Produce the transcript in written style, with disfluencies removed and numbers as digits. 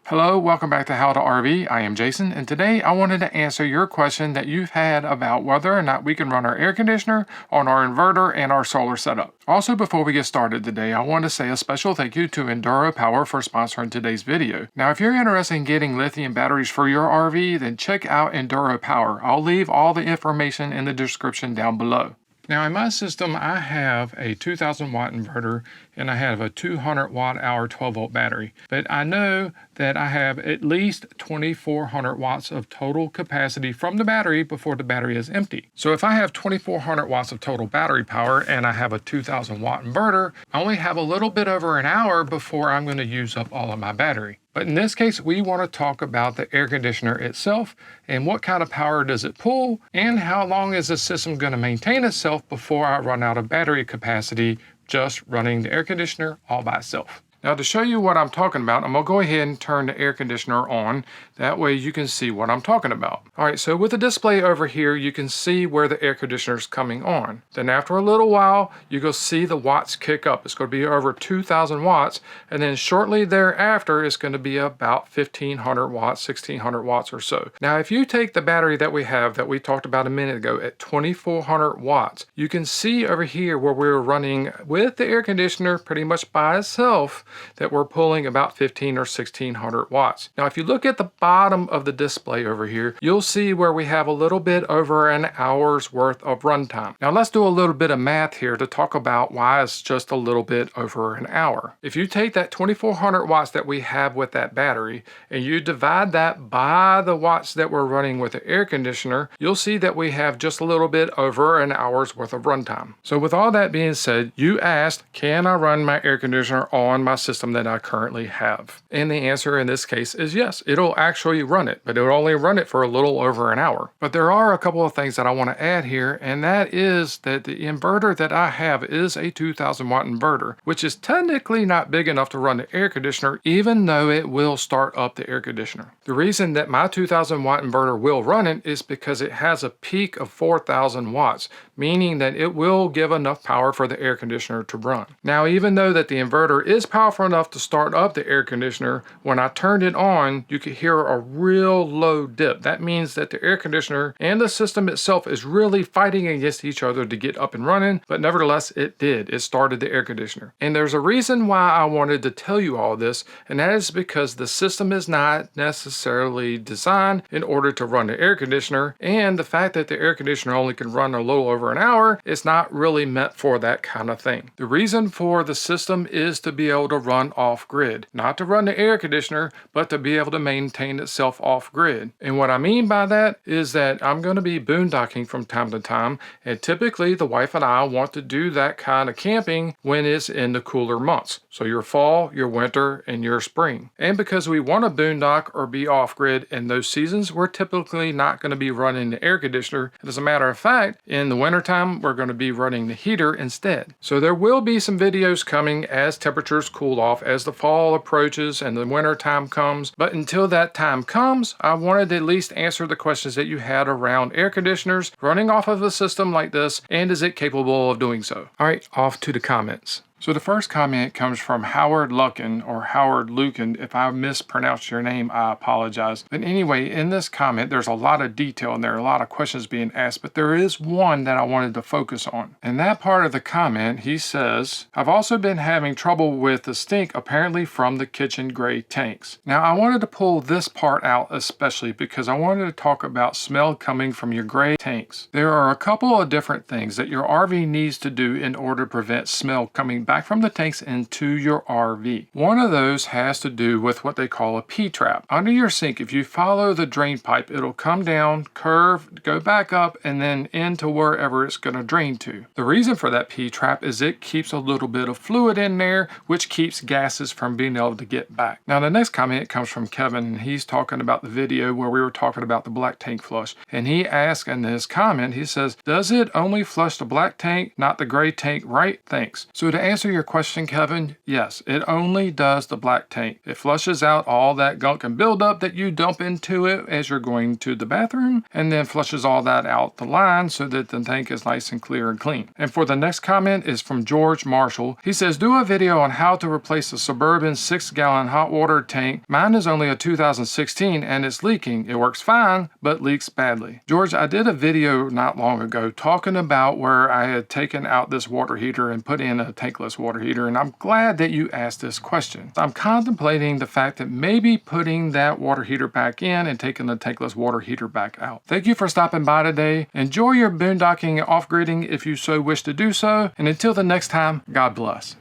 Hello, welcome back to How to RV. I am Jason, and today I wanted to answer your question that you've had about whether or not we can run our air conditioner on our inverter and our solar setup. Also, before we get started today, I want to say a special thank you to Enduro Power for sponsoring today's video. Now, if you're interested in getting lithium batteries for your RV, then check out Enduro Power. I'll leave all the information in the description down below. Now in my system, I have a 2000 watt inverter and I have a 200 watt hour 12 volt battery. But I know that I have at least 2400 watts of total capacity from the battery before the battery is empty. So if I have 2400 watts of total battery power and I have a 2000 watt inverter, I only have a little bit over an hour before I'm going to use up all of my battery. But in this case, we want to talk about the air conditioner itself and what kind of power does it pull and how long is the system going to maintain itself before I run out of battery capacity just running the air conditioner all by itself. Now to show you what I'm talking about, I'm going to go ahead and turn the air conditioner on. That way you can see what I'm talking about. Alright, so with the display over here, you can see where the air conditioner is coming on. Then after a little while, you go see the watts kick up. It's going to be over 2000 watts. And then shortly thereafter, it's going to be about 1500 watts, 1600 watts or so. Now, if you take the battery that we have that we talked about a minute ago at 2400 watts, you can see over here where we're running with the air conditioner pretty much by itself that we're pulling about 15 or 1600 watts. Now, if you look at the bottom of the display over here, you'll see where we have a little bit over an hour's worth of runtime. Now, let's do a little bit of math here to talk about why it's just a little bit over an hour. If you take that 2400 watts that we have with that battery and you divide that by the watts that we're running with the air conditioner, you'll see that we have just a little bit over an hour's worth of runtime. So with all that being said, you asked, can I run my air conditioner on my system that I currently have? And the answer in this case is yes. It'll actually run it, but it'll only run it for a little over an hour. But there are a couple of things that I want to add here, and that is that the inverter that I have is a 2000 watt inverter, which is technically not big enough to run the air conditioner, even though it will start up the air conditioner. The reason that my 2000 watt inverter will run it is because it has a peak of 4000 watts, meaning that it will give enough power for the air conditioner to run. Now, even though that the inverter is powerful enough to start up the air conditioner, when I turned it on, you could hear a real low dip. That means that the air conditioner and the system itself is really fighting against each other to get up and running, but nevertheless it did. It started the air conditioner. And there's a reason why I wanted to tell you all this, and that is because the system is not necessarily designed in order to run the air conditioner, and the fact that the air conditioner only can run a little over an hour is not really meant for that kind of thing. The reason for the system is to be able to run off-grid, not to run the air conditioner, but to be able to maintain itself off-grid. And what I mean by that is that I'm going to be boondocking from time to time, and typically the wife and I want to do that kind of camping when it's in the cooler months. So your fall, your winter, and your spring. And because we want to boondock or be off-grid in those seasons, we're typically not going to be running the air conditioner. As a matter of fact, in the wintertime, we're going to be running the heater instead. So there will be some videos coming as temperatures cool off, as the fall approaches and the winter time comes. But until that time comes, I wanted to at least answer the questions that you had around air conditioners running off of a system like this, and is it capable of doing so? All right, off to the comments. So the first comment comes from Howard Lucken, or Howard Lucan. If I mispronounced your name, I apologize. But anyway, in this comment, there's a lot of detail and there are a lot of questions being asked, but there is one that I wanted to focus on. In that part of the comment, he says, I've also been having trouble with the stink apparently from the kitchen gray tanks. Now, I wanted to pull this part out especially because I wanted to talk about smell coming from your gray tanks. There are a couple of different things that your RV needs to do in order to prevent smell coming back from the tanks into your RV. One of those has to do with what they call a P-trap. Under your sink, if you follow the drain pipe, it'll come down, curve, go back up, and then into wherever it's going to drain to. The reason for that P-trap is it keeps a little bit of fluid in there, which keeps gases from being able to get back. Now, the next comment comes from Kevin, and he's talking about the video where we were talking about the black tank flush. And he asked in his comment, he says, does it only flush the black tank, not the gray tank, right? Thanks. So to answer answer your question, Kevin, yes, it only does the black tank. It flushes out all that gunk and buildup that you dump into it as you're going to the bathroom, and then flushes all that out the line so that the tank is nice and clear and clean. And for the next comment is from George Marshall. He says, do a video on how to replace a Suburban 6-gallon hot water tank. Mine is only a 2016 and it's leaking. It works fine, but leaks badly. George, I did a video not long ago talking about where I had taken out this water heater and put in a tankless water heater, and I'm glad that you asked this question. I'm contemplating the fact that maybe putting that water heater back in and taking the tankless water heater back out. Thank you for stopping by today. Enjoy your boondocking and off-gridding if you so wish to do so, and until the next time, God bless.